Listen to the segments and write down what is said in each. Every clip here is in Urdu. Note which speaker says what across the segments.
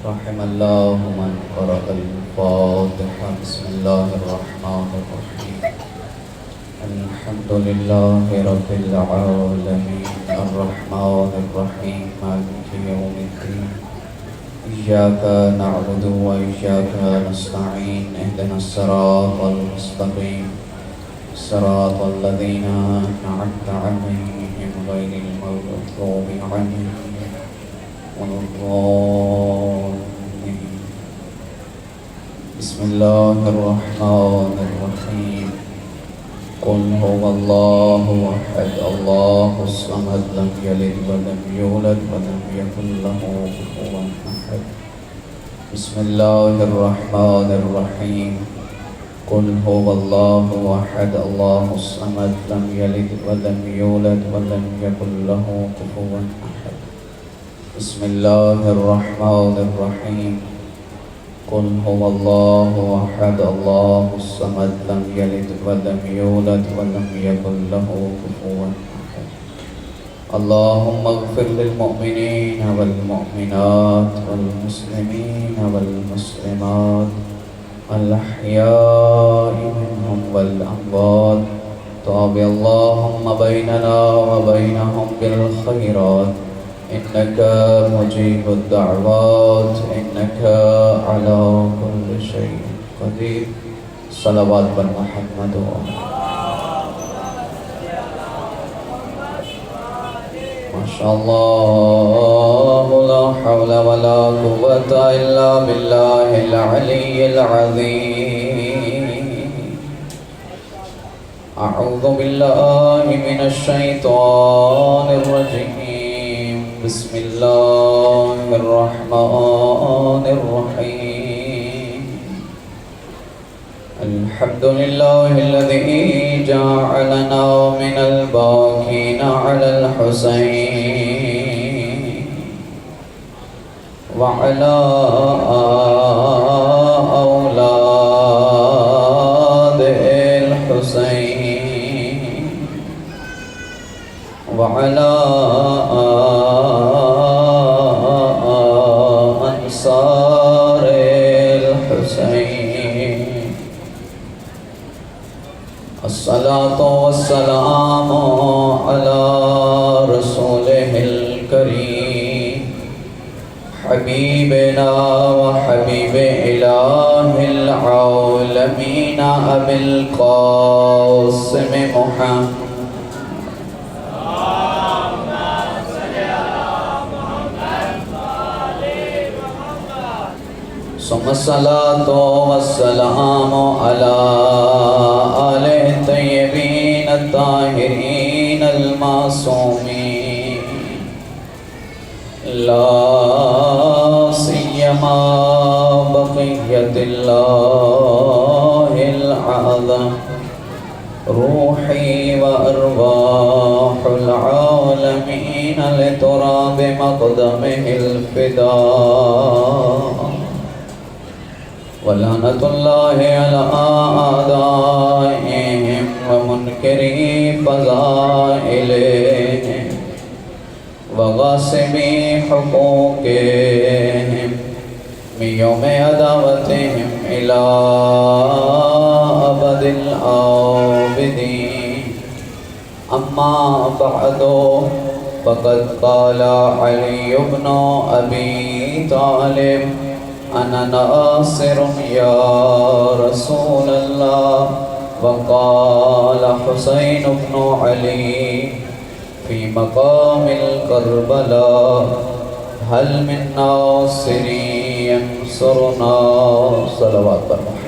Speaker 1: رحم الله من قرأ الفاتحة. بسم الله الرحمن الرحيم. الحمد لله رب العالمين الرحمن الرحيم مالك يوم الدين. إياك نعبد وإياك نستعين. اهدنا الصراط المستقيم صراط الذين أنعمت عليهم غير المغضوب عليهم ولا الضالين. بسم الله الرحمن الرحيم. قل هو الله أحد الله الصمد لم يلد ولم يولد ولم يكن له كفوا أحد. بسم الله الرحمن الرحيم. قل هو الله أحد الله الصمد لم يلد ولم يولد ولم يكن له كفوا أحد. بسم الله الرحمن الرحيم. قل هو الله أحد الله الصمد لم يلد ولم يولد ولم يكن له كفوا أحد. اللهم اغفر للمؤمنين والمؤمنات والمسلمين والمسلمات الأحياء منهم والأموات. تاب اللهم بيننا وبينهم بالخيرات إنك مجيب الدعوات إنك على كل شيء قدير. صلوات بر محمد ما شاء الله لا حول ولا قوة إلا بالله العلي العظيم. أعوذ بالله من الشيطان الرجيم. بسم الله الرحمن الرحيم. الحمد لله الذي جعلنا من الباكين على الحسين وعلى أولاد الحسين وعلى أنصار الحسين. الصلاة والسلام على رسوله الكريم حبيبنا وحبيب إله العالمين أبي القاسم محمد ثم الصلاة والسلام على آله الطيبين الطاهرين المعصومين لا سيما بقية الله الأعظم روحي وأرواح العالمين لتراب مقدمه الفداء. ولعنة الله على أعدائهم ومنكري فضائلهم وغاصبي حقوقهم من يوم عداوتهم إلى أبد الآبدين. أما بعد فقد قال علي بن أبي طالب أنا ناصر يا رسول الله. وقال حسين بن علي في مقام الكربلاء هل من ناصر ينصرنا. صلوات بر محمد.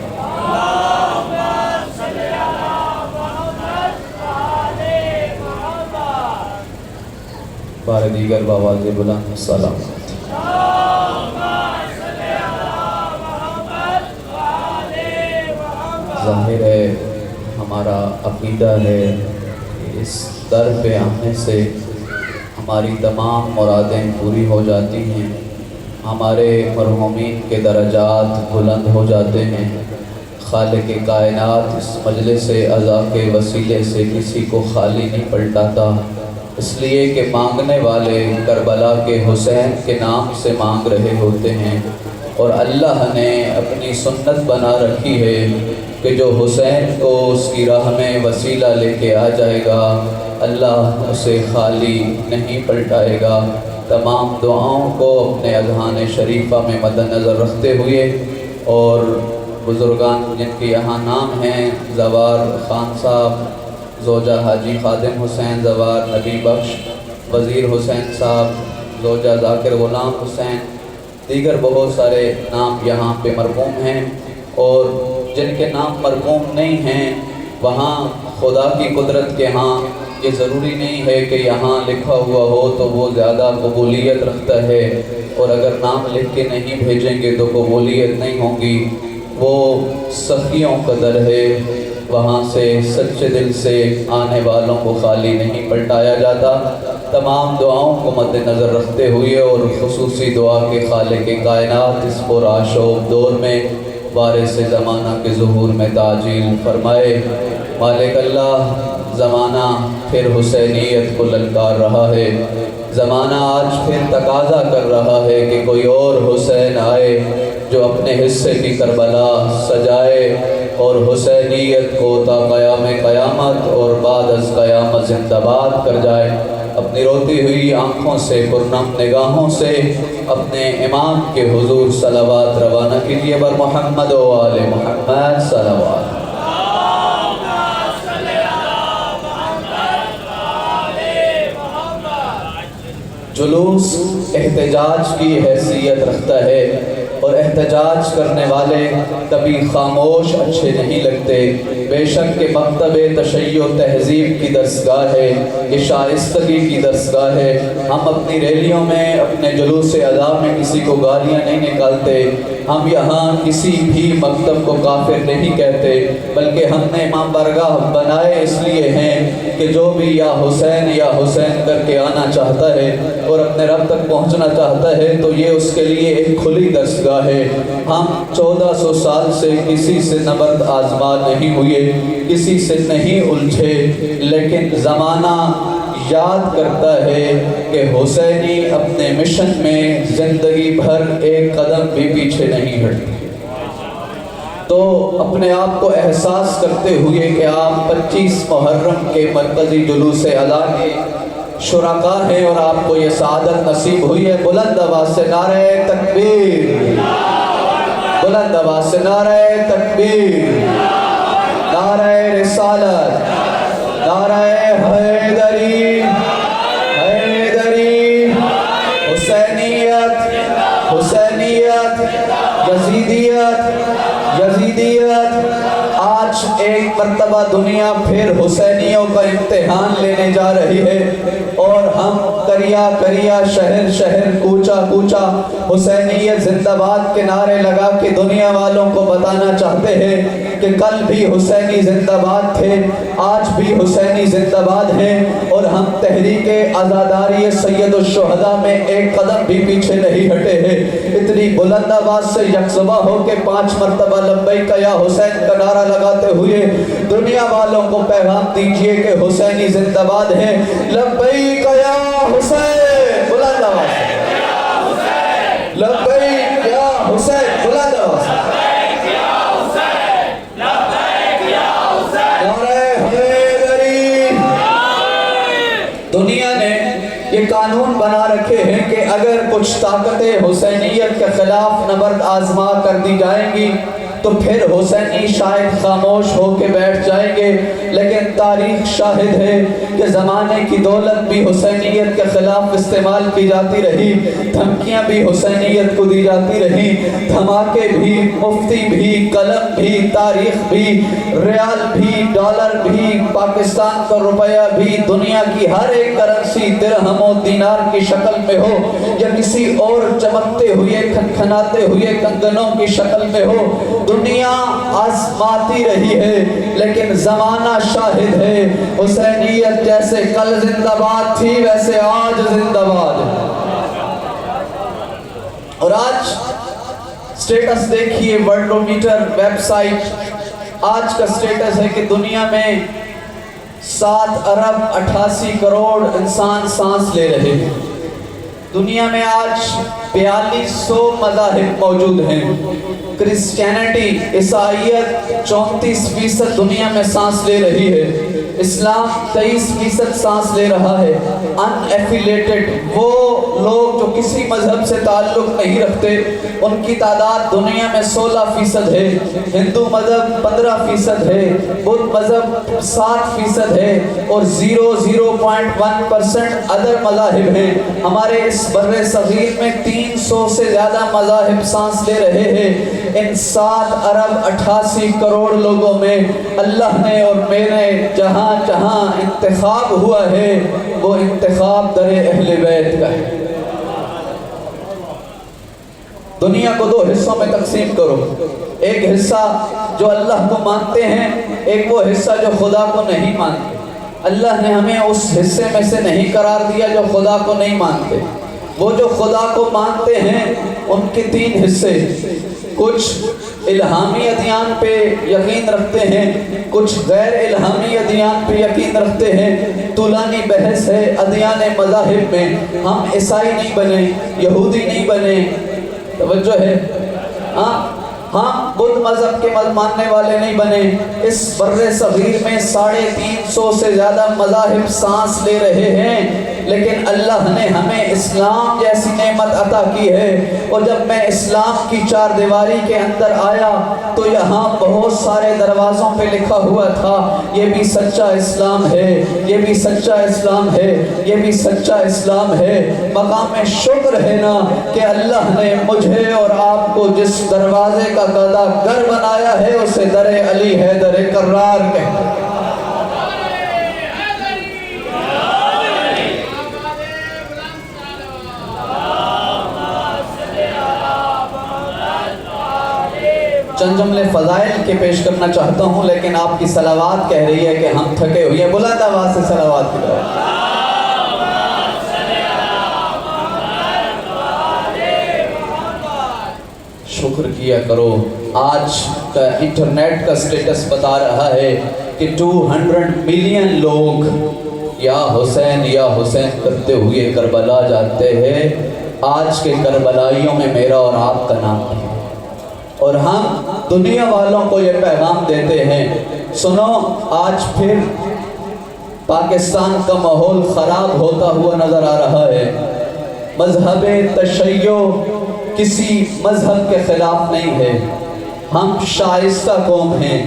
Speaker 1: بار دیگر بآواز بلند سلام. ظاہر ہے ہمارا عقیدہ ہے کہ اس در پہ آنے سے ہماری تمام مرادیں پوری ہو جاتی ہیں، ہمارے مرحومین کے درجات بلند ہو جاتے ہیں. خالق کائنات اس مجلس اعضاء کے وسیلے سے کسی کو خالی نہیں پلٹاتا، اس لیے کہ مانگنے والے کربلا کے حسین کے نام سے مانگ رہے ہوتے ہیں، اور اللہ نے اپنی سنت بنا رکھی ہے کہ جو حسین کو اس کی راہ میں وسیلہ لے کے آ جائے گا اللہ اسے خالی نہیں پلٹائے گا۔ تمام دعاؤں کو اپنے اذہان شریفہ میں مد نظر رکھتے ہوئے، اور بزرگان جن کے یہاں نام ہیں، زوار خان صاحب، زوجہ حاجی خادم حسین، زوار نبی بخش، وزیر حسین صاحب، زوجہ ذاکر غلام حسین، دیگر بہت سارے نام یہاں پہ مرقوم ہیں، اور جن کے نام مرقوم نہیں ہیں وہاں خدا کی قدرت کے ہاں یہ ضروری نہیں ہے کہ یہاں لکھا ہوا ہو تو وہ زیادہ قبولیت رکھتا ہے، اور اگر نام لکھ کے نہیں بھیجیں گے تو قبولیت نہیں ہوگی۔ وہ سخیوں کا در ہے، وہاں سے سچے دل سے آنے والوں کو خالی نہیں پلٹایا جاتا۔ تمام دعاؤں کو مد نظر رکھتے ہوئے اور خصوصی دعا کے خالق کائنات اس پرآشوب دور میں وارث زمانہ کے ظہور میں تعجیل فرمائے۔ مالک اللہ، زمانہ پھر حسینیت کو للکار رہا ہے، زمانہ آج پھر تقاضا کر رہا ہے کہ کوئی اور حسین آئے جو اپنے حصے کی کربلا سجائے اور حسینیت کو تا قیام قیامت اور بعد از قیامت زندہ باد کر جائے۔ اپنی روتی ہوئی آنکھوں سے، پرنم نگاہوں سے اپنے امام کے حضور صلوات روانہ کیجیے۔ بر محمد و آل محمد صلوات۔ جلوس احتجاج کی حیثیت رکھتا ہے، اور احتجاج کرنے والے کبھی خاموش اچھے نہیں لگتے۔ بے شک کہ مکتب تشیع و تہذیب کی درسگاہ ہے، یہ شائستگی کی درسگاہ ہے۔ ہم اپنی ریلیوں میں، اپنے جلوس ادا میں کسی کو گالیاں نہیں نکالتے، ہم یہاں کسی بھی مکتب کو کافر نہیں کہتے، بلکہ ہم نے امام بارگاہ بنائے اس لیے ہیں کہ جو بھی یا حسین کر کے آنا چاہتا ہے اور اپنے رب تک پہنچنا چاہتا ہے تو یہ اس کے لیے ایک کھلی درسگاہ ہے۔ ہم 1400 سال سے کسی سے نبرد آزما نہیں ہوئے، کسی سے نہیں الجھے، لیکن زمانہ یاد کرتا ہے کہ حسینی اپنے مشن میں زندگی بھر ایک قدم بھی پیچھے نہیں ہٹتے۔ تو اپنے آپ کو احساس کرتے ہوئے کہ آپ 25 محرم کے مرکزی جلوس ادا کے شرکا ہیں اور آپ کو یہ سعادت نصیب ہوئی ہے، بلند آواز سے نعرہ تکبیر، بلند آواز سے نعرہ تکبیر، نعرہ رسالت، نعرہ حیدری، حیدری، حسینیت، حسینیت، یزیدیت، یزیدیت۔ آج ایک مرتبہ دنیا پھر حسینیوں کا امتحان لینے جا رہی ہے، اور ہم کریا کریا، شہر شہر، کوچہ کوچہ حسینیت زندہ باد کے نعرے لگا کے دنیا والوں کو بتانا چاہتے ہیں کہ کل بھی حسینی زندہ باد تھے، آج بھی حسینی زندہ باد ہیں، اور ہم تحریک آزاداری سید الشہداء میں ایک قدم بھی پیچھے نہیں ہٹے ہیں۔ اتنی بلند آواز سے یکسبا ہو کے 5 مرتبہ لبیک یا حسین کا نعرہ لگاتے ہوئے دنیا والوں کو پیغام دیجئے کہ حسینی زندہ باد ہیں۔ لبیک یا حسین، بلند آواز سے، لبیک یا حسین، بلند آواز سے، دنیا نے یہ قانون بنا رکھے ہیں کہ اگر کچھ طاقتیں حسینیت کے خلاف نبرد آزما کر دی جائیں گی تو پھر حسینی شاید خاموش ہو کے بیٹھ جائیں گے، لیکن تاریخ شاہد ہے کہ زمانے کی دولت بھی حسینیت کے خلاف استعمال کی جاتی رہی، دھمکیاں بھی حسینیت کو دی جاتی رہی، دھماکے بھی، مفتی بھی، قلم بھی، تاریخ بھی، ریال بھی، ڈالر بھی، پاکستان کا روپیہ بھی، دنیا کی ہر ایک کرنسی درہم و دینار کی شکل میں ہو یا کسی اور چمکتے ہوئے کھنکھناتے ہوئے کنگنوں کی شکل میں ہو، دنیا آزماتی رہی ہے، لیکن زمانہ شاہد ہے حسینیت جیسے کل زندہ باد تھی ویسے آج زندہ باد ہے۔ اور آج سٹیٹس دیکھیے، ورلڈومیٹر ویب سائٹ، آج کا سٹیٹس ہے کہ دنیا میں 7 ارب 88 کروڑ انسان سانس لے رہے ہیں۔ دنیا میں آج 4200 مذاہب موجود ہیں۔ کرسچینٹی، عیسائیت 34% دنیا میں سانس لے رہی ہے۔ اسلام 23% سانس لے رہا ہے۔ ان ایفیلیٹڈ، وہ لوگ جو کسی مذہب سے تعلق نہیں رکھتے، ان کی تعداد دنیا میں 16% ہے۔ ہندو مذہب 15% ہے، بدھ مذہب 7% ہے، اور 0.1% ادر مذاہب ہیں۔ ہمارے اس بر صغیر میں 300 سے زیادہ مذاہب سانس لے رہے ہیں۔ ان 7 ارب 88 کروڑ لوگوں میں اللہ نے اور میرے جہاں جہاں انتخاب ہوا ہے، وہ انتخاب در اہل بیت کا ہے۔ دنیا کو 2 حصوں میں تقسیم کرو، ایک حصہ جو اللہ کو مانتے ہیں، ایک وہ حصہ جو خدا کو نہیں مانتے۔ اللہ نے ہمیں اس حصے میں سے نہیں قرار دیا جو خدا کو نہیں مانتے۔ وہ جو خدا کو مانتے ہیں ان کے 3 حصے، کچھ الہامی ادیان پہ یقین رکھتے ہیں، کچھ غیر الہامی ادیان پہ یقین رکھتے ہیں۔ طولانی بحث ہے ادیان مذاہب میں۔ ہم عیسائی نہیں بنے، یہودی نہیں بنے، توجہ ہے، ہم بدھ مذہب کے ماننے والے نہیں بنے۔ اس بر صغیر میں 350 سے زیادہ مذاہب سانس لے رہے ہیں، لیکن اللہ نے ہمیں اسلام جیسی نعمت عطا کی ہے۔ اور جب میں اسلام کی 4 دیواری کے اندر آیا تو یہاں بہت سارے دروازوں پہ لکھا ہوا تھا، یہ بھی سچا اسلام ہے، یہ بھی سچا اسلام ہے، یہ بھی سچا اسلام ہے۔ مقام شکر ہے نا کہ اللہ نے مجھے اور آپ کو جس دروازے کا گدا گر بنایا ہے اسے در علی حیدر کرار کہتے ہیں۔ چند جملے فضائل کے پیش کرنا چاہتا ہوں، لیکن آپ کی صلوات کہہ رہی ہے کہ ہم تھکے ہوئے ہیں۔ بلند آواز سے صلوات کی طرف۔ شکر کیا کرو۔ آج کا انٹرنیٹ کا سٹیٹس بتا رہا ہے کہ 200 ملین لوگ یا حسین کرتے ہوئے کربلا جاتے ہیں۔ آج کے کربلائیوں میں میرا اور آپ کا نام ہے، اور ہم دنیا والوں کو یہ پیغام دیتے ہیں، سنو آج پھر پاکستان کا ماحول خراب ہوتا ہوا نظر آ رہا ہے۔ مذہب تشیع کسی مذہب کے خلاف نہیں ہے، ہم شائستہ قوم ہیں،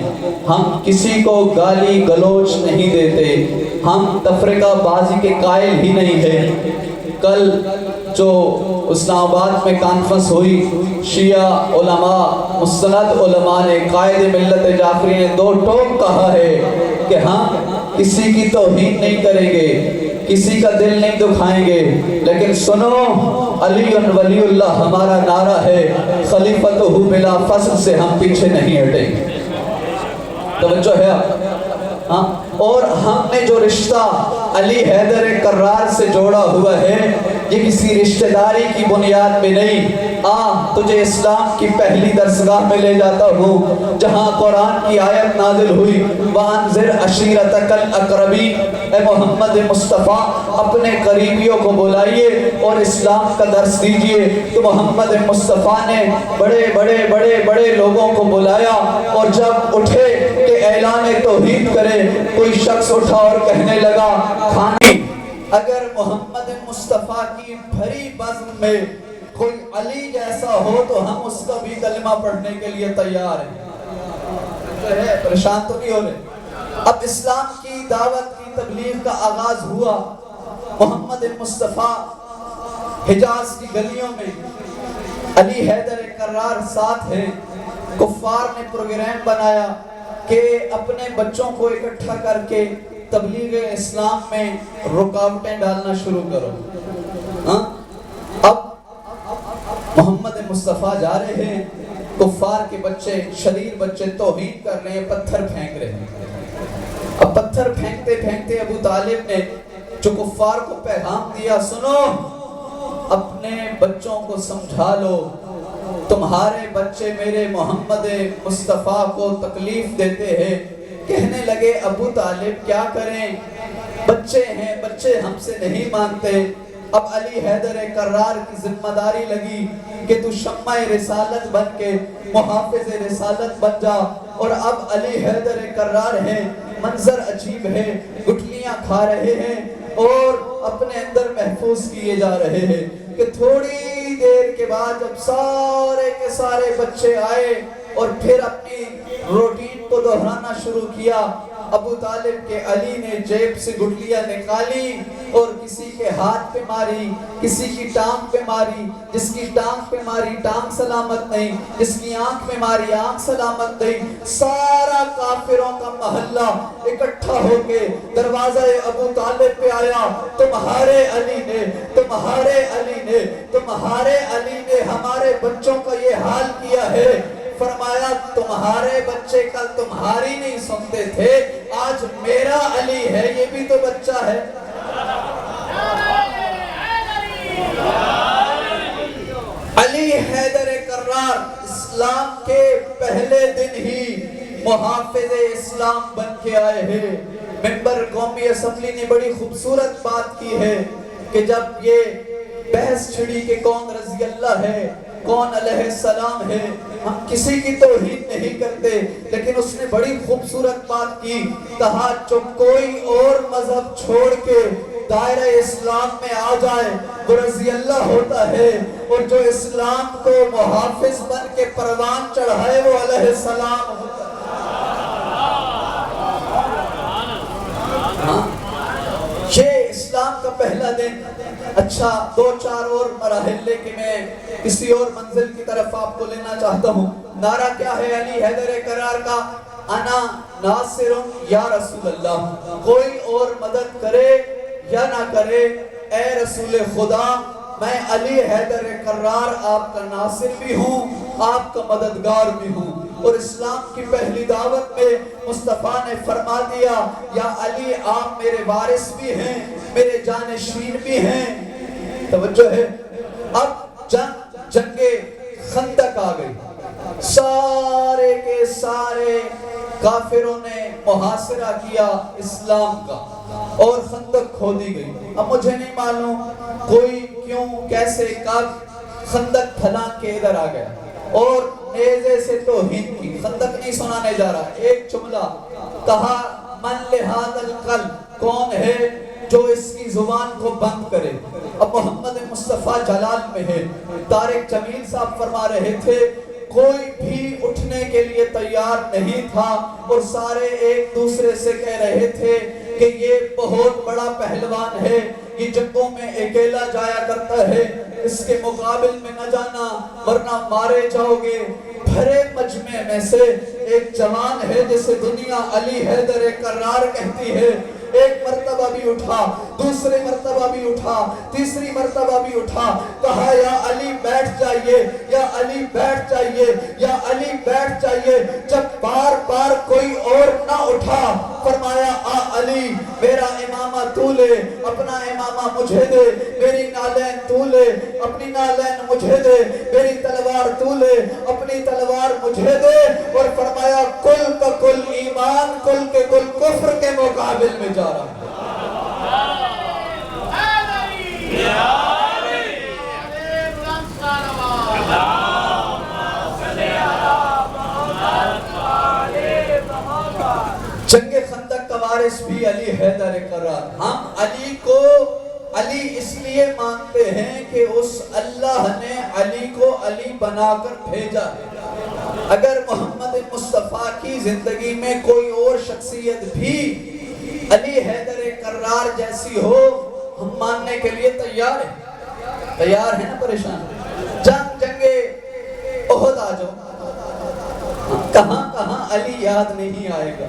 Speaker 1: ہم کسی کو گالی گلوچ نہیں دیتے، ہم تفرقہ بازی کے قائل ہی نہیں ہیں۔ کل جو اسلام آباد میں کانفرنس ہوئی، شیعہ علماء، مستند علماء نے، قائد ملت جعفری نے 2 ٹوک کہا ہے کہ ہم کسی کی توہین نہیں کریں گے، کسی کا دل نہیں دکھائیں گے، لیکن سنو علی ولی اللہ ہمارا نعرہ ہے، خلیفتہ بلا فصل سے ہم پیچھے نہیں ہٹیں گے۔ توجہ ہے ہاں؟ اور ہم نے جو رشتہ علی حیدر کرار سے جوڑا ہوا ہے یہ کسی رشتہ داری کی بنیاد میں نہیں۔ تجھے اسلام کی پہلی درسگاہ میں لے جاتا ہوں جہاں قرآن کی آیت نازل ہوئی، وَأَنذِرْ عَشِيرَتَكَ الْأَقْرَبِينَ، اے محمد مصطفیٰ اپنے قریبیوں کو بلائیے اور اسلام کا درس دیجئے۔ تو محمد مصطفیٰ نے بڑے بڑے بڑے بڑے لوگوں کو بلایا، اور جب اٹھے کہ اعلان توحید کرے، کوئی شخص اٹھا اور کہنے لگا کھانے اگر محمد مصطفیٰ کی بھری بزم میں کوئی علی جیسا ہو تو ہم اس کا بھی کلمہ پڑھنے کے لیے تیار ہیں۔ پریشان تو نہیں ہو رہے؟ اب اسلام کی دعوت کی تبلیغ کا آغاز ہوا، محمد مصطفیٰ حجاز کی گلیوں میں، علی حیدر کرار ساتھ ہیں۔ کفار نے پروگرام بنایا کہ اپنے بچوں کو اکٹھا کر کے تبلیغ اسلام میں رکاوٹیں ڈالنا شروع کرو۔ اب محمد مصطفیٰ جا رہے ہیں، کفار کے بچے، شریر بچے توہین کر رہے ہیں، پتھر پھینک رہے ہیں۔ اب پتھر پھینکتے پھینکتے ابو طالب نے جو کفار کو پیغام دیا، سنو اپنے بچوں کو سمجھا لو، تمہارے بچے میرے محمد مصطفیٰ کو تکلیف دیتے ہیں، کہنے لگے ابو طالب کیا کریں، بچے ہیں، بچے ہم سے نہیں مانتے۔ اب علی حیدر کرار کی ذمہ داری لگی کہ تو شمع رسالت بن کے محافظ رسالت بن جا۔ اور اب علی حیدر کرار ہیں، منظر عجیب ہے، گٹلیاں کھا رہے ہیں اور اپنے اندر محفوظ کیے جا رہے ہیں کہ تھوڑی دیر کے بعد جب سارے کے سارے بچے آئے اور پھر اپنی روٹین کو دہرانا شروع کیا، ابو طالب کے علی نے جیب سے گٹلیاں نکالی اور کسی کے ہاتھ پہ ماری، کسی کی ٹانگ پہ ماری، جس کی ٹانگ پہ ماری ٹانگ سلامت نہیں، جس کی آنکھ پہ ماری آنکھ سلامت نہیں۔ سارا کافروں کا محلہ اکٹھا ہو کے دروازہ ابو طالب پہ آیا، تمہارے علی نے، تمہارے علی نے، تمہارے علی نے ہمارے بچوں کا یہ حال کیا ہے۔ فرمایا تمہارے بچے کل تمہاری نہیں سنتے تھے، آج میرا علی ہے، یہ بھی تو بچہ ہے۔ علی حیدر کرار اسلام کے پہلے دن ہی محافظ اسلام بن کے آئے ہیں۔ ممبر قومی اسمبلی نے بڑی خوبصورت بات کی ہے کہ جب یہ بحث چھڑی کہ کون رضی اللہ ہے، کون علیہ السلام ہے، ہم کسی کی توہین نہیں کرتے، لیکن اس نے بڑی خوبصورت بات کی، کہا جو کوئی اور مذہب چھوڑ کے دائرہ اسلام میں آ جائے وہ رضی اللہ ہوتا ہے، اور جو اسلام کو محافظ بن کے پروان چڑھائے وہ علیہ السلام ہوتا ہے۔ یہ اسلام کا پہلا دن۔ اچھا، دو چار اور مراحل لے کے میں کسی اور منزل کی طرف آپ کو لینا چاہتا ہوں۔ نعرہ کیا ہے علی حیدر کرار کا؟ انا ناصر یا رسول اللہ، کوئی اور مدد کرے یا نہ کرے، اے رسول خدا میں علی حیدر کرار آپ کا ناصر بھی ہوں، آپ کا مددگار بھی ہوں۔ اور اسلام کی پہلی دعوت میں مصطفیٰ نے فرما دیا یا علی آپ میرے وارث بھی ہیں، میرے جانشین بھی ہیں۔ توجہ ہے، اب جنگ خندق آ گئی، سارے کے سارے کافروں نے محاصرہ کیا اسلام کا اور خندق کھودی گئی۔ اب مجھے نہیں معلوم کوئی کیوں کیسے کب خندق پھلان کے ادھر آ گیا اور نیزے سے توہین کی۔ خندق نہیں سنانے جا رہا، ایک جملہ کہا من لہذا القلب، کون ہے جو اس کی زبان کو بند کرے۔ اب محمد مصطفیٰ جلال میں ہے، طارق جمیل صاحب فرما رہے تھے کوئی بھی اٹھنے کے لیے تیار نہیں تھا اور سارے ایک دوسرے سے کہہ رہے تھے کہ یہ بہت بڑا پہلوان ہے، یہ جنگوں میں اکیلا جایا کرتا ہے، اس کے مقابل میں نہ جانا ورنہ مارے جاؤ گے۔ بھرے مجمع میں سے ایک جوان ہے جسے دنیا علی حیدر کرار کہتی ہے، ایک مرتبہ بھی اٹھا، دوسری مرتبہ بھی اٹھا، تیسری مرتبہ بھی اٹھا، کہا یا علی بیٹھ جائیے، یا علی بیٹھ جائیے، یا علی بیٹھ جائیے۔ جب بار بار کوئی اور نہ اٹھا فرمایا آ علی میرا امامہ تو لے، اپنا امامہ مجھے دے، میری نالین تو لے، اپنی نالین مجھے دے، میری تلوار تو لے، اپنی تلوار مجھے دے، اور فرمایا کل کا کل ایمان کل کے کل کفر کے مقابل میں جا رہا ہے۔ جنگ خندق کا وارث بھی علی حیدر کرار۔ ہم علی کو علی اس لیے مانتے ہیں کہ اس اللہ نے علی کو علی بنا کر بھیجا ہے۔ اگر محمد مصطفیٰ کی زندگی میں کوئی اور شخصیت بھی علی حیدر کرار جیسی ہو ہم ماننے کے لیے تیار ہیں، تیار ہیں نا؟ پریشان جنگ احد آ جاؤ، کہاں کہاں علی یاد نہیں آئے گا۔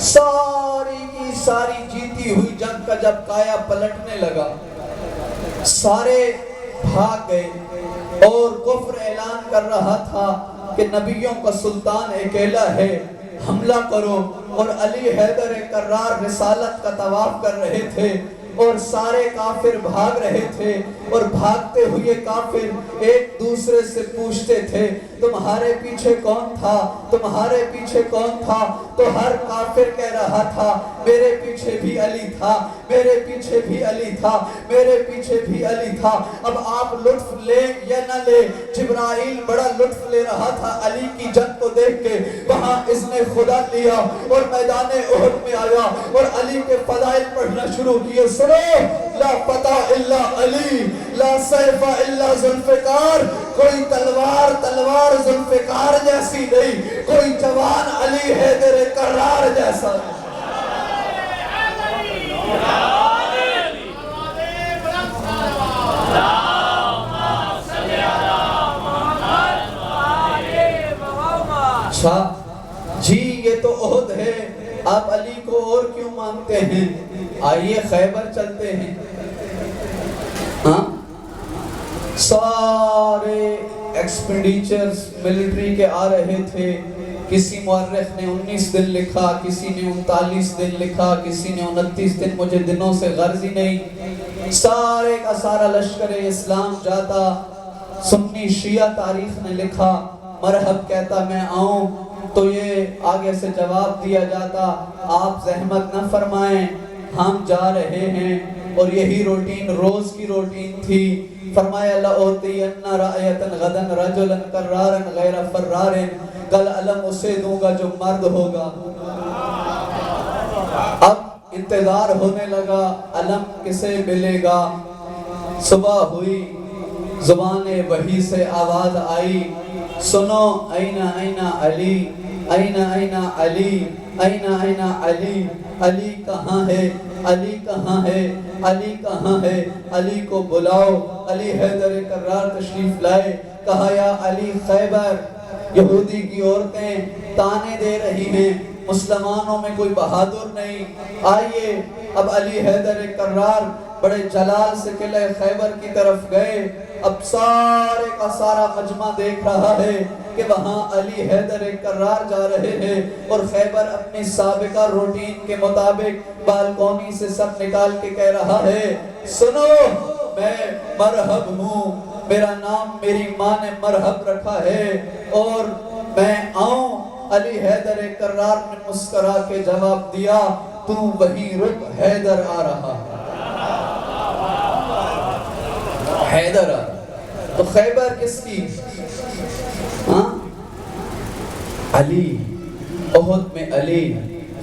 Speaker 1: ساری کی ساری جیتی ہوئی جنگ کا جب کایا پلٹنے لگا سارے بھاگ گئے اور کفر اعلان کر رہا تھا کہ نبیوں کا سلطان اکیلا ہے، حملہ کرو، اور علی حیدر کرار رسالت کا طواف کر رہے تھے۔ اور سارے کافر بھاگ رہے تھے، اور بھاگتے ہوئے کافر ایک دوسرے سے پوچھتے تھے تمہارے پیچھے کون تھا، تمہارے پیچھے کون تھا؟ تو ہر کافر کہہ رہا تھا میرے پیچھے بھی علی تھا، میرے پیچھے بھی علی تھا، میرے پیچھے بھی علی تھا۔ اب آپ لطف لیں یا نہ لیں، جبرائیل بڑا لطف لے رہا تھا علی کی جنگ کو دیکھ کے۔ وہاں اس نے خدا لیا اور میدان احد میں آیا اور علی کے فضائل پڑھنا شروع کیے۔ سنو، لا فتح الا علی، لا سیف الا ذوالفقار، کوئی تلوار ذوالفقار جیسی نہیں، کوئی جوان علی حیدر کرار جیسا نہیں۔ اچھا جی، یہ تو احد ہے، آپ علی کو اور کیوں مانتے ہیں؟ آئیے خیبر چلتے ہیں۔ ہاں، سارے ایکسپینڈیچرز ملٹری کے آ رہے تھے۔ کسی مورخ نے 19 دن لکھا، کسی نے 39 دن لکھا، کسی نے 29 دن، مجھے دنوں سے غرض ہی نہیں۔ سارے کا سارا لشکر اسلام جاتا۔ سنی شیعہ تاریخ نے لکھا، مرحب کہتا میں آؤں تو یہ آگے سے جواب دیا جاتا آپ زحمت نہ فرمائیں، ہم جا رہے ہیں۔ اور یہی روٹین روز کی روٹین تھی۔ فرمایا لَأُعْطِيَنَّ رَأْيَةً غَدًا رَجُلًا كَرَّارًا غَيْرَ فَرَّارٍ، کل علم اسے دوں گا جو مرد ہوگا۔ اب انتظار ہونے لگا علم کسے ملے گا۔ صبح ہوئی، زبان وحی سے آواز آئی، سنو این این علی، این این علی، این این علی، علی کہاں ہے، علی کہاں ہے، علی کہاں ہے، علی کو بلاؤ۔ علی حیدر کرار تشریف لائے، کہا یا علی خیبر، یہودی کی عورتیں تانے دے رہی ہیں، مسلمانوں میں کوئی بہادر نہیں، آئیے۔ اب علی حیدر کرار بڑے جلال سے قلعہ خیبر کی طرف گئے۔ اب سارے کا سارا مجمع دیکھ رہا ہے کہ وہاں علی حیدر کرار جا رہے ہیں، اور خیبر اپنی سابقہ روٹین کے مطابق بالکونی سے سب نکال کے کہہ رہا ہے سنو، میں مرحب ہوں، میرا نام میری ماں نے مرحب رکھا ہے اور میں آؤں۔ علی حیدر کرار نے مسکرا کے جواب دیا تو وہی رک، حیدر آ رہا ہے، حیدر آ رہا۔ تو خیبر کس کی؟ ہاں، علی، احد میں علی،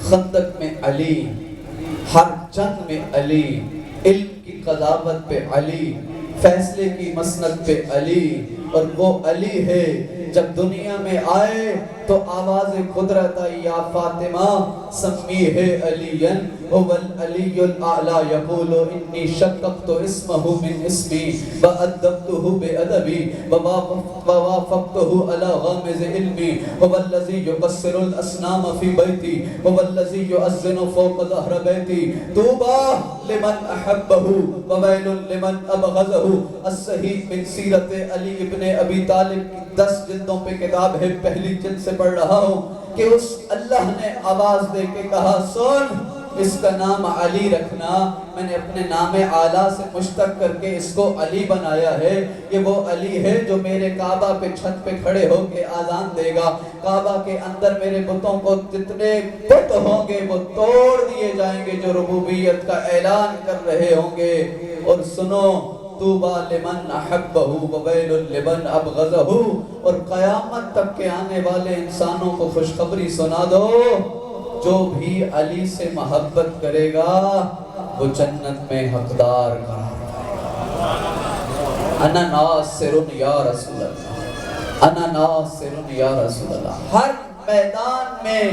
Speaker 1: خندق میں علی، ہر جنگ میں علی، علم کی قضاوت پہ علی، فیصلے کی مسند پہ علی۔ اور وہ علی ہے جب دنیا میں آئے تو آواز قدرت آئی یا فاطمہ سمی ہے علیًا هو العلی الاعلی یقول انی شققت اسمہ من اسمی وادبته بادبی ووافقته علی غامض علمی هو الذی یقصر الاصنام فی بیتی هو الذی یؤذن فوق ظہر بیتی طوبی لمن احبہ وویل لمن ابغضہ۔ الصحیح من سیرت علی ابن ابی طالب کی 10 جلدوں پہ کتاب ہے، پہلی جلد سے پڑھ رہا ہوں کہ اس اللہ نے آواز دے کے کہا سن، اس کا نام علی رکھنا، میں نے اپنے نام اعلیٰ سے مشتق کر کے اس کو علی بنایا ہے۔ یہ وہ علی ہے جو میرے کعبہ پہ چھت پہ کھڑے ہو کے آذان دے گا، کعبہ کے اندر میرے بتوں کو جتنے بت ہوں گے وہ توڑ دیے جائیں گے جو ربوبیت کا اعلان کر رہے ہوں گے۔ اور سنو، طوبی لمن احبہ وویل لمن ابغضہ، اور قیامت تک کے آنے والے انسانوں کو خوشخبری سنا دو، جو بھی علی سے محبت کرے گا وہ جنت میں حقدار قرار پائے گا۔ انا ناصر یا رسول اللہ، انا ناصر یا رسول اللہ۔ ہر میدان میں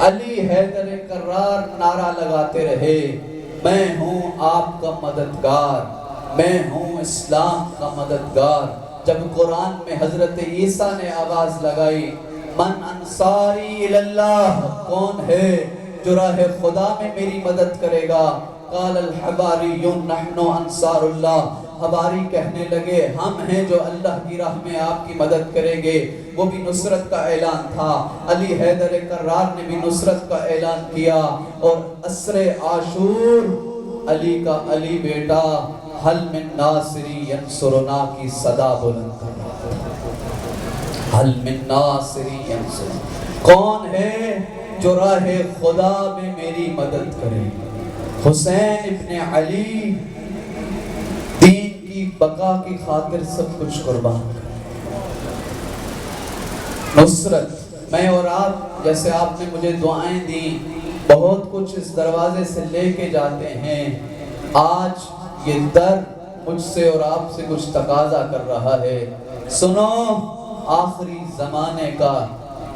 Speaker 1: علی حیدر کرار نعرہ لگاتے رہے میں ہوں آپ کا مددگار، میں ہوں اسلام کا مددگار۔ جب قرآن میں حضرت عیسیٰ نے آواز لگائی من انصاری اللہ، کون ہے جو راہ خدا میں میری مدد کرے گا؟ قال الحواریون نحن انصار اللہ، حواری کہنے لگے ہم ہیں جو اللہ کی راہ میں آپ کی مدد کریں گے۔ وہ بھی نصرت کا اعلان تھا، علی حیدر کرار نے بھی نصرت کا اعلان کیا۔ اور عصر عاشور علی کا علی بیٹا حل من ناصری ینصرنا کی صدا بلند کرے، حل من ناصری ینصرنا، کون ہے جو راہ خدا میں میری مدد کرے؟ حسین ابن علی دین کی بقا کی خاطر سب کچھ قربان کرے۔ نصرت، میں اور آپ، جیسے آپ نے مجھے دعائیں دیں، بہت کچھ اس دروازے سے لے کے جاتے ہیں، آج یہ در مجھ سے اور آپ سے کچھ تقاضا کر رہا ہے۔ سنو، آخری زمانے کا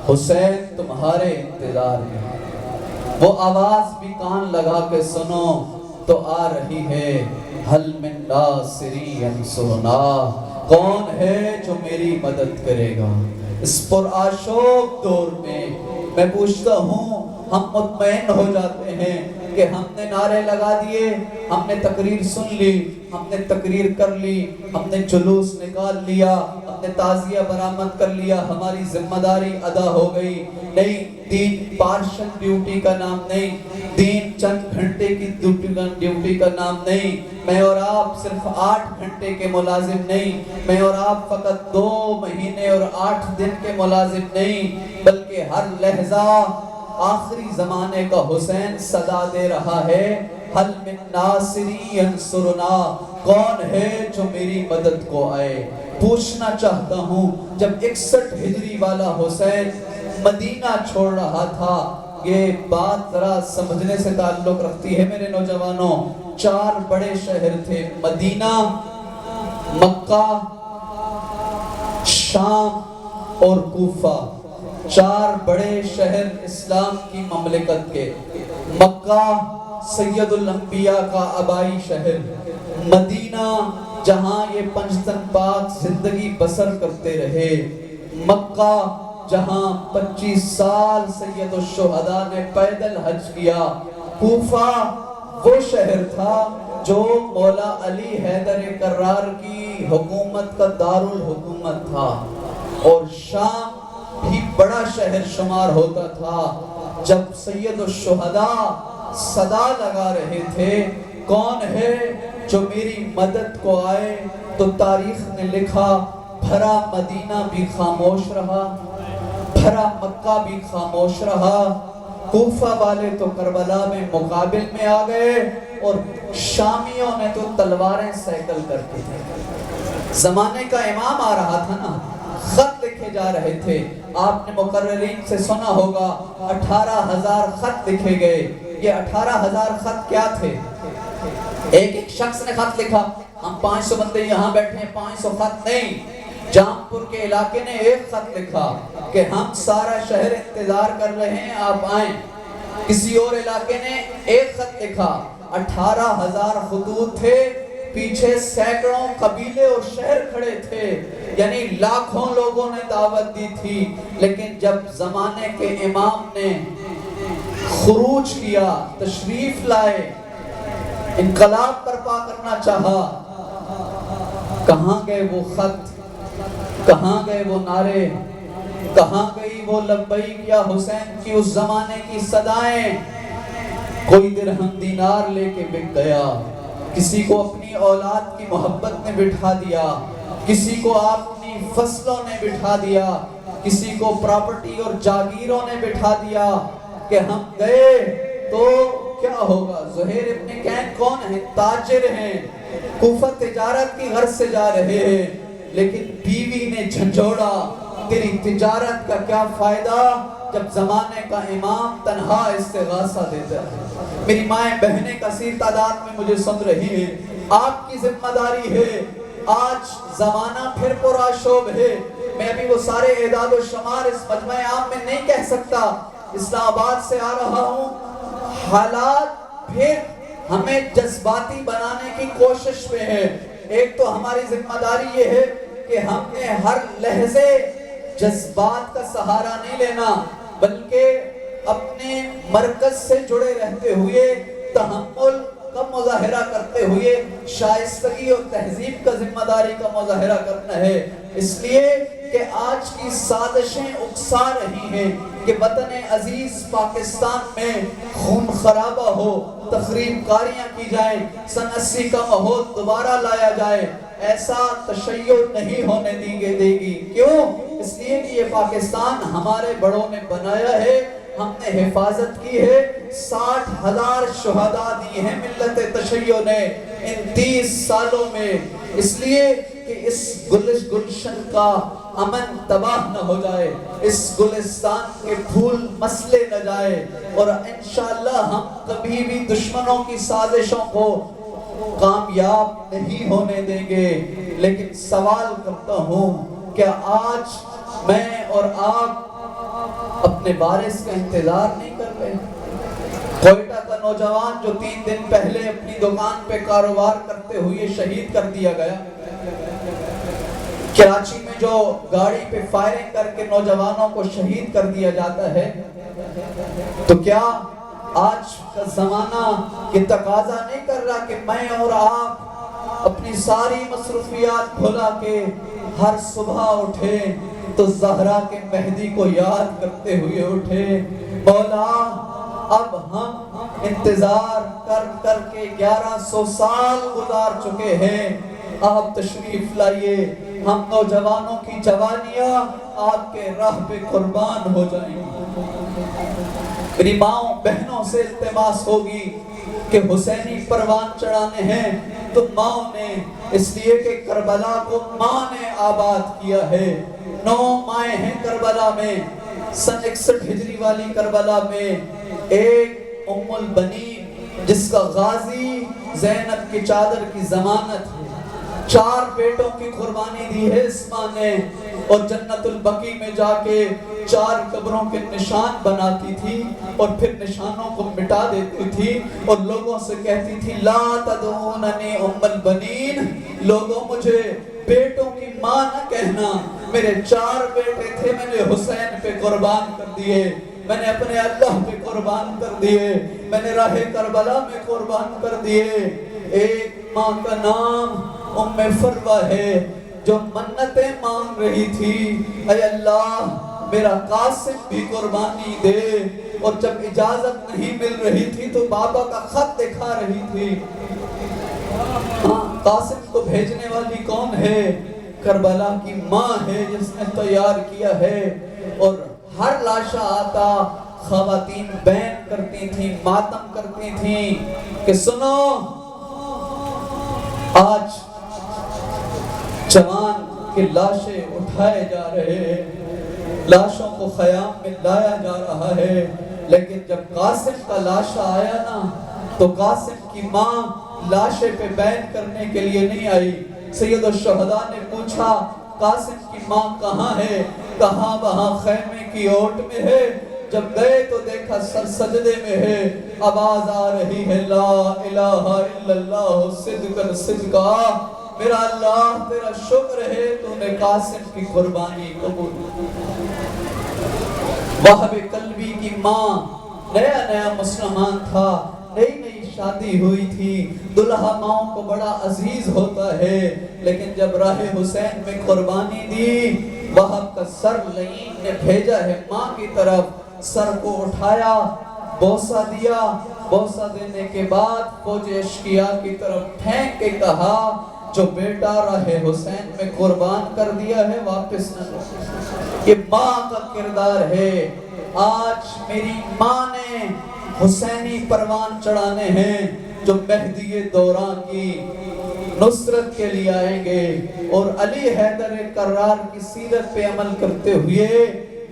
Speaker 1: حسین تمہارے انتظار میں، وہ آواز بھی کان لگا کے سنو تو آ رہی ہے، حل من ناصری ینصرنا، کون ہے جو میری مدد کرے گا؟ اس پر آشوب دور میں میں پوچھتا ہوں، ہم مطمئن ہو جاتے ہیں کہ ہم نے نعرے لگا دیے، ہم نے تقریر سن لی، ہم نے تقریر کر لی، ہم نے جلوس نکال لیا، ہم نے تعزیہ برآمد کر لیا، ہماری ذمہ داری ادا ہو گئی۔ نہیں، دین پارشل ڈیوٹی کا نام نہیں، دین چند گھنٹے کی ڈیوٹی کا نام نہیں، میں اور آپ صرف 8 گھنٹے کے ملازم نہیں، میں اور آپ فقط 2 مہینے اور 8 دن کے ملازم نہیں، بلکہ ہر لحظہ آخری زمانے کا حسین صدا دے رہا ہے، حل من ناصری ینصرنا، کون ہے جو میری مدد کو آئے؟ پوچھنا چاہتا ہوں، جب 61 ہجری والا حسین مدینہ چھوڑ رہا تھا، یہ بات ذرا سمجھنے سے تعلق رکھتی ہے میرے نوجوانوں، 4 بڑے شہر تھے، مدینہ، مکہ، شام اور کوفہ، 4 بڑے شہر اسلام کی مملکت کے۔ مکہ سید الانبیاء کا آبائی شہر، مدینہ جہاں یہ پنجتن پاک زندگی بسر کرتے رہے، مکہ جہاں 25 سال سید الشہداء نے پیدل حج کیا، کوفہ وہ شہر تھا جو مولا علی حیدر کرار کی حکومت کا دارالحکومت تھا، اور شام بھی بڑا شہر شمار ہوتا تھا۔ جب سید الشہداء صدا لگا رہے تھے، کون ہے جو میری مدد کو آئے، تو تاریخ نے لکھا، بھرا مدینہ بھی خاموش رہا، بھرا مکہ بھی خاموش رہا، کوفہ والے تو کربلا میں مقابل میں آ گئے، اور شامیوں نے تو تلواریں سیکل کرتے تھے۔ زمانے کا امام آ رہا تھا نا، خط لکھے جا رہے تھے، آپ نے مقررین سے سنا ہوگا 18,000 خط لکھے گئے۔ یہ 18,000 خط کیا تھے؟ ایک شخص نے خط لکھا، ہم 500 بندے یہاں بیٹھے ہیں، 500 خط نہیں، جام پور کے علاقے نے ایک خط لکھا کہ ہم سارا شہر انتظار کر رہے ہیں، آپ آئیں۔ کسی اور علاقے نے ایک خط لکھا، 18,000 خطوط تھے، پیچھے سینکڑوں قبیلے اور شہر کھڑے تھے، یعنی لاکھوں لوگوں نے دعوت دی تھی، لیکن جب زمانے کے امام نے خروج کیا، تشریف لائے، انقلاب برپا کرنا چاہا، کہاں گئے وہ خط، کہاں گئے وہ نعرے، کہاں گئی وہ لبیک یا حسین کی اس زمانے کی صدائیں؟ کوئی درہم دینار لے کے بک گیا، کسی کو اپنی اولاد کی محبت نے بٹھا دیا، کسی کو اپنی فصلوں نے بٹھا دیا، کسی کو پراپرٹی اور جاگیروں نے بٹھا دیا کہ ہم گئے تو کیا ہوگا؟ زہیر ابن کین کون ہے؟ تاجر ہیں، کوفہ تجارت کی غرض سے جا رہے ہیں، لیکن بیوی نے جھنجھوڑا، تیری تجارت کا کیا فائدہ جب زمانے کا امام تنہا استغاثہ دیتا ہے۔ میری مائیں بہنیں کثیر تعداد میں مجھے سن رہی ہیں، آپ کی ذمہ داری ہے، آج زمانہ پھر پرآشوب ہے، میں ابھی وہ سارے اعداد و شمار اس مجمع عام میں نہیں کہہ سکتا، اسلام آباد سے آ رہا ہوں، حالات پھر ہمیں جذباتی بنانے کی کوشش میں ہے۔ ایک تو ہماری ذمہ داری یہ ہے کہ ہم نے ہر لحظے جذبات کا سہارا نہیں لینا، بلکہ اپنے مرکز سے جڑے رہتے ہوئے تحمل کا مظاہرہ کرتے ہوئے شائستگی اور تہذیب کا ذمہ داری کا مظاہرہ کرنا ہے، اس لیے کہ آج کی سازشیں اکسا رہی ہیں، کہ وطن عزیز پاکستان میں خون خرابہ ہو، تخریب کاریاں کی جائیں، سن 80 کا ماحول دوبارہ لایا جائے، ایسا تشیع نہیں ہونے دے گی۔ کیوں؟ اس لیے کہ یہ پاکستان ہمارے بڑوں نے بنایا ہے، ہم نے حفاظت کی ہے، 60,000 شہداء دی ہیں ملت تشیع نے ان 30 سالوں میں، اس لیے کہ اس گلشن کا امن تباہ نہ ہو جائے، اس گلستان کے پھول مسلے نہ جائے، اور انشاءاللہ ہم کبھی بھی دشمنوں کی سازشوں کو کامیاب نہیں ہونے دیں گے۔ لیکن سوال کرتا ہوں، کیا آج میں اور آپ اپنے وارث کا انتظار نہیں کر رہے؟ کوئٹہ کا نوجوان جو 3 دن پہلے اپنی دکان پہ کاروبار کرتے ہوئے شہید کر دیا گیا، کراچی میں جو گاڑی پہ فائرنگ کر کے نوجوانوں کو شہید کر دیا جاتا ہے، تو کیا آج کا زمانہ یہ تقاضا نہیں کر رہا کہ میں اور آپ اپنی ساری مصروفیات بھلا کے ہر صبح اٹھیں تو زہرا کے مہدی کو یاد کرتے ہوئے اٹھیں؟ مولا اب ہم انتظار کر کر کے 1100 سال گزار چکے ہیں، آپ تشریف لائیے، ہم نوجوانوں کی جوانیاں آپ کے راہ پہ قربان ہو جائیں گی۔ میری ماں بہنوں سے التماس ہوگی کہ حسینی پروان چڑھانے ہیں تو ماں نے، اس لیے کہ کربلا کو ماں نے آباد کیا ہے، 9 مائیں ہیں کربلا میں، سن 61 ہجری والی کربلا میں ایک ام البنین جس کا غازی زینب کی چادر کی ضمانت ہے، 4 بیٹوں کی قربانی دی ہے اس ماں نے، اور جنت البقیع میں جا کے 4 قبروں کے نشان بناتی تھی اور پھر نشانوں کو مٹا دیتی تھی اور لوگوں سے کہتی تھی لا تدعوننی ام البنین، لوگوں مجھے بیٹوں کی ماں نہ کہنا، میرے 4 بیٹے تھے، میں نے حسین پہ قربان کر دیے، میں نے اپنے اللہ پہ قربان کر دیے، میں نے راہ کربلا میں قربان کر دیے۔ ایک ماں کا نام ام فروہ ہے جو منتیں مانگ رہی تھی، اے اللہ میرا قاسم بھی قربانی دے، اور جب اجازت نہیں مل رہی تھی تو بابا کا خط دکھا رہی تھی۔ قاسم کو بھیجنے والی کون ہے؟ کربلا کی ماں ہے جس نے تیار کیا ہے، اور ہر لاشا آتا خواتین بین کرتی تھیں، ماتم کرتی تھیں کہ سنو آج جوان کے لاشیں اٹھائے جا رہے ہیں، لاشوں کو خیام میں لایا جا رہا ہے، لیکن جب قاسم کا لاشا آیا نا تو قاسم کی ماں لاشے پہ بین کرنے کے لیے نہیں آئی۔ سید الشہداء نے پوچھا قاسم کی ماں کہاں ہے؟ کہاں؟ وہاں خیمے کی اوٹ میں ہے۔ جب گئے تو دیکھا سر سجدے میں ہے، آواز آ رہی ہے لا الہ الا اللہ صدقا صدقا، میرا اللہ تیرا شکر ہے تو نے قاسم کی قربانی قبول۔ وہب قلبی کی ماں نیا نیا مسلمان تھا، نئی نئی شادی ہوئی تھی، دلہا ماؤں کو بڑا عزیز ہوتا ہے، لیکن جب راہ حسین میں قربانی دی، وہب کا سر لعین نے بھیجا ہے ماں کی طرف، سر کو اٹھایا، بوسہ دیا، بوسہ دینے کے بعد فوج اشقیاء کی طرف پھینک کے کہا جو بیٹا راہ حسین میں قربان کر دیا ہے واپس نہ لے۔ یہ ماں کا کردار ہے۔ آج میری ماں نے حسینی پروان چڑھانے ہیں جو مہدی دوران کی نصرت کے لیے آئیں گے، اور علی حیدر کرار کی سیرت پہ عمل کرتے ہوئے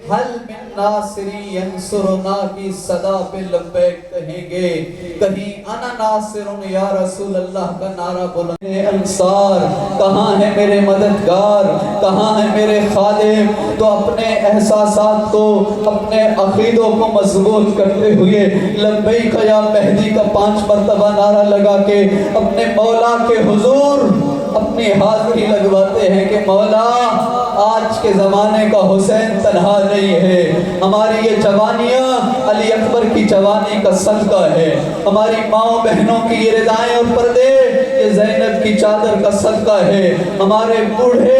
Speaker 1: حل من ناصری ینصرنا کی صدا پہ لبیک کہیں گے، کہیں انا ناصر یا رسول اللہ کا نعرہ بلند۔ انصار کہاں ہے میرے مددگار، کہاں ہے میرے خادم؟ تو اپنے احساسات کو، اپنے عقیدوں کو مضبوط کرتے ہوئے لبیک یا مہدی کا 5 مرتبہ نعرہ لگا کے اپنے مولا کے حضور اپنی حاضری لگواتے ہیں کہ مولا آج کے زمانے کا حسین تنہا نہیں ہے، ہماری یہ جوانیاں علی اکبر کی جوانی کا صدقہ ہے، ہماری ماں بہنوں کی یہ ردائیں اور پردے یہ زینب کی چادر کا صدقہ ہے، ہمارے بوڑھے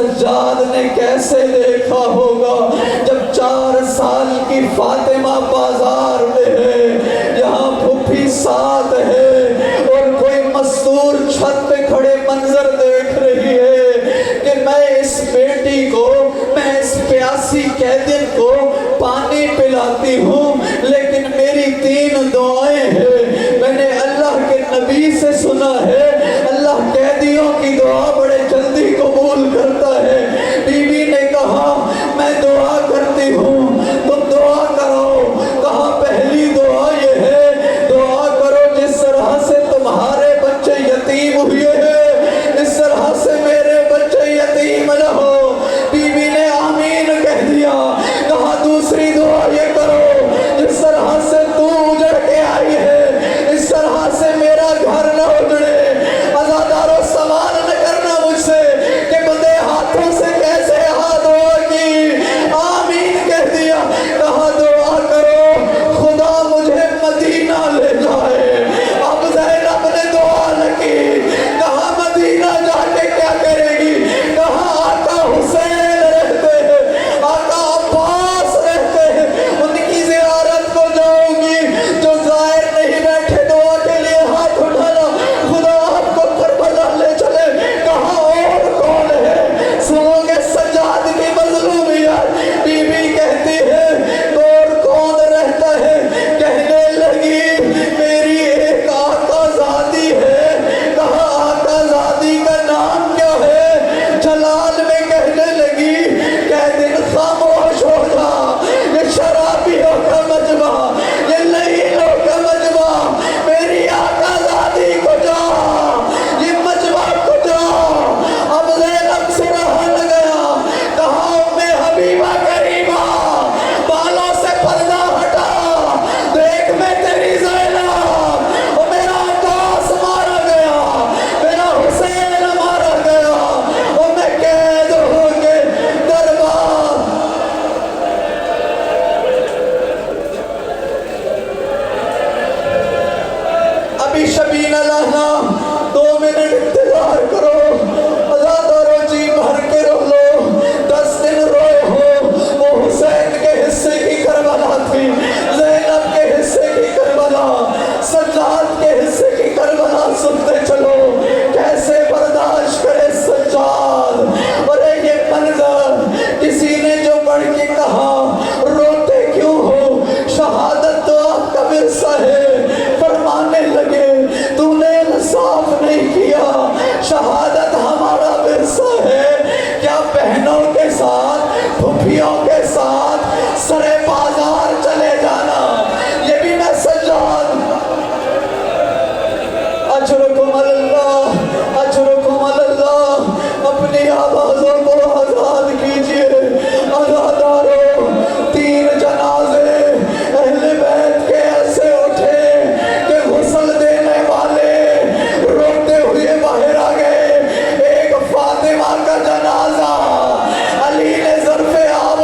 Speaker 1: سجاد نے کیسے دیکھا ہوگا جب 4 سال کی فاطمہ بازار میں ہے، یہاں پھوپھی ساتھ ہے اور کوئی مزدور چھت پہ کھڑے منظر دیکھ رہی ہے کہ میں اس بیٹی کو، میں اس پیاسی قیدی کو پانی پلاتی ہوں، لیکن میری 3 دعائیں ہیں۔ میں نے اللہ کے نبی سے سنا ہے اللہ قیدیوں کی دعا بڑے جلدی قبول کرتا ہے۔ بی بی نے کہا میں دعا کرتی ہوں، تم دعا کرو۔ کہا پہلی دعا یہ ہے، دعا کرو جس طرح سے تمہارے بچے یتیم ہوئے ہیں اس طرح سے میرے بچے یتیم نہ ہو۔ بی بی نے آمین کہہ دیا۔ کہا دوسری دعا یہ کرو، جس طرح سے تو اجڑ کے آئی ہے اس طرح سے میرا گھر نہ اجڑے۔ عزادارو سوال نہ کرنا مجھ سے کہ بندے ہاتھوں سے کیسے دعا کی، آمین کہہ دیا۔ کہا دعا کرو خدا مجھے مدینہ لے جائے۔ اب زینب نے دعا نہ کی۔ کہا مدینہ جا کے کیا کرے گی؟ کہا آقا حسین رہتے ہیں، آقا عباس رہتے ہیں، ان کی زیارت کو جاؤں گی۔ جو ظاہر نہیں بیٹھے دعا کے لیے ہاتھ اٹھانا، خدا آپ کو کربلا لے چلے۔ کہا اور کون ہے؟ سنو گے سجاد کی مظلومیت۔ بی بی کہتی ہے اور کون رہتا ہے؟ کہنے لگی میری ایک آقا زادی ہے۔ کہا آقا زادی کا نام کیا ہے؟ جلال میں کہنے لگی کہہ دن خاموش ہو جا، یہ شرابیوں کا مجمع، یہ لعینوں کا مجمع، میری آقا زادی کو جا، یہ مجمع کو جا۔ اب زینب سے رہا نہ گیا۔ کہا ام حبیبہ کریمہ بالوں سے پردہ ہٹا، دیکھ میں تیری زینب، اور میرا عباس مارا گیا، میرا حسین مارا گیا، اور میں قید ہو کے دربار۔ ابھی شبینہ لانا 2 منٹ انتظار کرو۔ عزادارو جی بھر کے رو لو، 10 دن روئے ہو۔ وہ حسین کے حصے کی کربلا تھی، زینب کے حصے کی کربلا، سجاد کے حصے کی کربلا سنتے چلو۔ کیسے برداشت کرے سجاد؟ اور یہ منظر کسی نے جو پڑھ کے کہا روتے کیوں ہو؟ شہادت تو آپ کا ورثہ ہے۔ فرمانے لگے تو نے انصاف نہیں کیا، شہادت ہمارا ورثہ ہے، کیا بہنوں کے ساتھ پھوپھیوں کے ساتھ سرے بازار چلے جانا؟ یہ بھی میں سجاد۔ اجرکم اللہ، اجرکم اللہ، اپنی آوازوں کو آزاد کیجئے۔ عزادارو 3 جنازے اہل بیت کے ایسے اٹھے کہ غسل دینے والے روتے ہوئے باہر آ گئے۔ ایک فاطمہ کا جنازہ، علی نے ظرف آب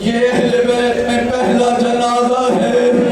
Speaker 1: یہ اہل بیت میں پہلا جنازہ ہے